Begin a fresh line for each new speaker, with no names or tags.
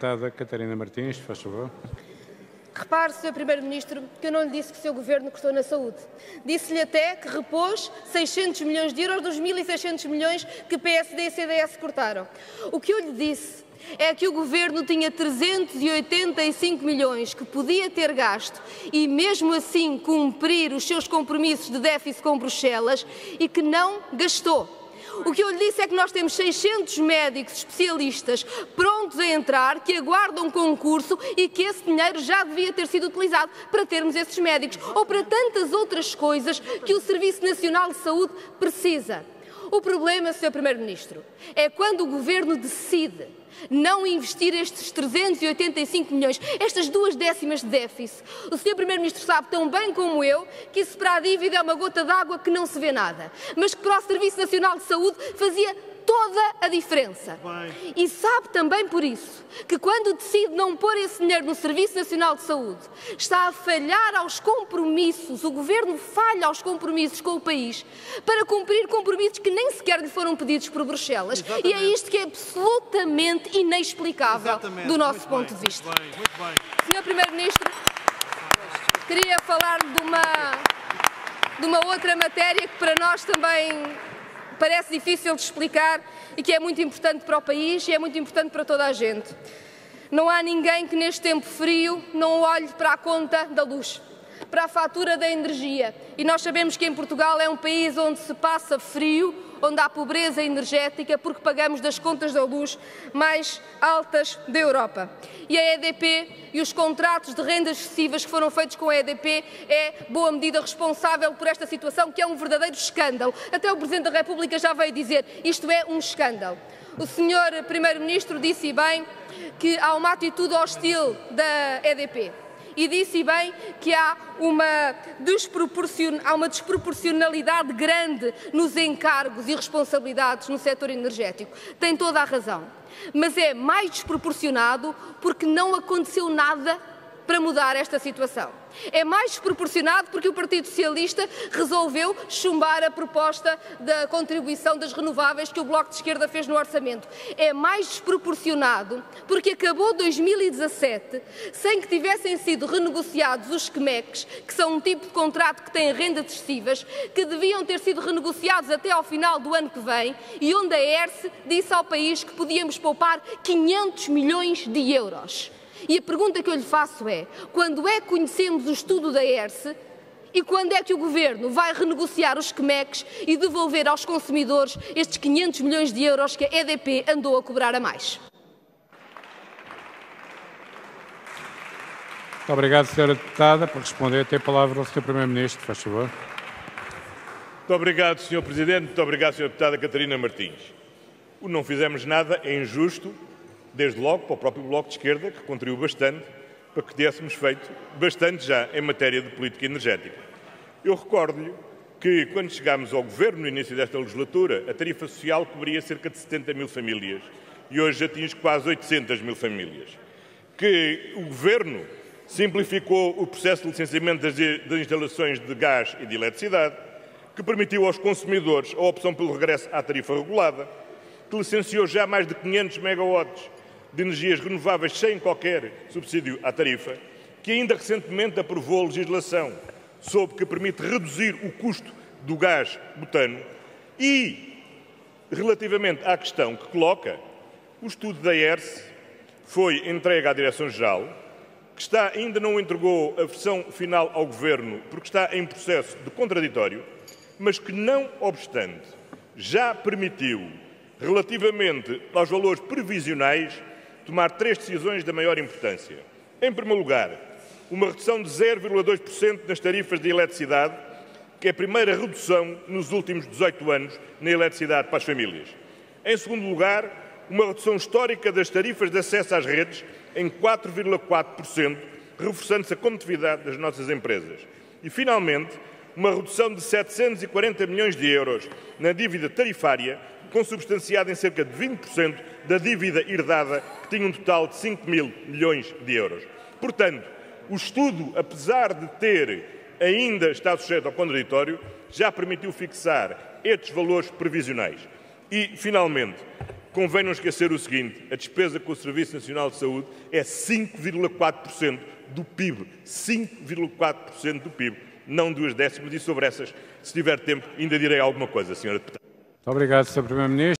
deputada Catarina Martins, faz favor.
Repare, Sr. Primeiro-Ministro, que eu não lhe disse que o seu governo cortou na saúde. Disse-lhe até que repôs 600 milhões de euros dos 1.600 milhões que PSD e CDS cortaram. O que eu lhe disse é que o governo tinha 385 milhões que podia ter gasto e mesmo assim cumprir os seus compromissos de déficit com Bruxelas e que não gastou. O que eu lhe disse é que nós temos 600 médicos especialistas prontos a entrar, que aguardam concurso e que esse dinheiro já devia ter sido utilizado para termos esses médicos ou para tantas outras coisas que o Serviço Nacional de Saúde precisa. O problema, Sr. Primeiro-Ministro, é quando o Governo decide não investir estes 385 milhões, estas 2/10 de déficit. O Sr. Primeiro-Ministro sabe tão bem como eu que isso para a dívida é uma gota d'água que não se vê nada, mas que para o Serviço Nacional de Saúde fazia toda a diferença. E sabe também por isso que quando decide não pôr esse dinheiro no Serviço Nacional de Saúde, está a falhar aos compromissos, o Governo falha aos compromissos com o país para cumprir compromissos que nem sequer lhe foram pedidos por Bruxelas. Exatamente. E é isto que é absolutamente inexplicável do nosso ponto de vista. Muito bem. Sr. Primeiro-Ministro, queria falar de uma outra matéria que para nós também parece difícil de explicar e que é muito importante para o país e é muito importante para toda a gente. Não há ninguém que neste tempo frio não olhe para a conta da luz, para a fatura da energia. E nós sabemos que em Portugal é um país onde se passa frio, onde há pobreza energética, porque pagamos das contas da luz mais altas da Europa. E a EDP e os contratos de rendas excessivas que foram feitos com a EDP é boa medida responsável por esta situação, que é um verdadeiro escândalo. Até o Presidente da República já veio dizer isto é um escândalo. O Sr. Primeiro-Ministro disse bem que há uma atitude hostil da EDP. E disse bem que há uma desproporcionalidade grande nos encargos e responsabilidades no setor energético. Tem toda a razão. Mas é mais desproporcionado porque não aconteceu nada para mudar esta situação. É mais desproporcionado porque o Partido Socialista resolveu chumbar a proposta da contribuição das renováveis que o Bloco de Esquerda fez no orçamento. É mais desproporcionado porque acabou 2017 sem que tivessem sido renegociados os SCMECs, que são um tipo de contrato que tem rendas excessivas, que deviam ter sido renegociados até ao final do ano que vem e onde a ERSE disse ao país que podíamos poupar 500 milhões de euros. E a pergunta que eu lhe faço é, quando é que conhecemos o estudo da ERSE e quando é que o Governo vai renegociar os SCMECs e devolver aos consumidores estes 500 milhões de euros que a EDP andou a cobrar a mais?
Muito obrigado, Sra. Deputada. Por responder, tem a palavra o Sr. Primeiro-Ministro, faz favor.
Muito obrigado, Sr. Presidente. Muito obrigado, Sra. Deputada Catarina Martins. O não fizemos nada é injusto, desde logo para o próprio Bloco de Esquerda, que contribuiu bastante para que tivéssemos feito bastante já em matéria de política energética. Eu recordo-lhe que, quando chegámos ao Governo no início desta legislatura, a tarifa social cobria cerca de 70 mil famílias e hoje atinge quase 800 mil famílias. Que o Governo simplificou o processo de licenciamento das instalações de gás e de eletricidade, que permitiu aos consumidores a opção pelo regresso à tarifa regulada, que licenciou já mais de 500 megawatts de energias renováveis sem qualquer subsídio à tarifa, que ainda recentemente aprovou legislação sobre que permite reduzir o custo do gás butano e, relativamente à questão que coloca, o estudo da ERSE foi entregue à Direção-Geral, que ainda não entregou a versão final ao Governo porque está em processo de contraditório, mas que, não obstante, já permitiu, relativamente aos valores previsionais, tomar 3 decisões da maior importância. Em primeiro lugar, uma redução de 0,2% nas tarifas de eletricidade, que é a primeira redução nos últimos 18 anos na eletricidade para as famílias. Em segundo lugar, uma redução histórica das tarifas de acesso às redes em 4,4%, reforçando-se a competitividade das nossas empresas. E, finalmente, uma redução de 740 milhões de euros na dívida tarifária, consubstanciada em cerca de 20% da dívida herdada, que tinha um total de 5 mil milhões de euros. Portanto, o estudo, apesar de ainda estar sujeito ao contraditório, já permitiu fixar estes valores previsionais. E, finalmente, convém não esquecer o seguinte: a despesa com o Serviço Nacional de Saúde é 5,4% do PIB. 5,4% do PIB, não 2/10. E sobre essas, se tiver tempo, ainda direi alguma coisa, Sra. Deputada.
Muito obrigado, Sr. Primeiro-Ministro.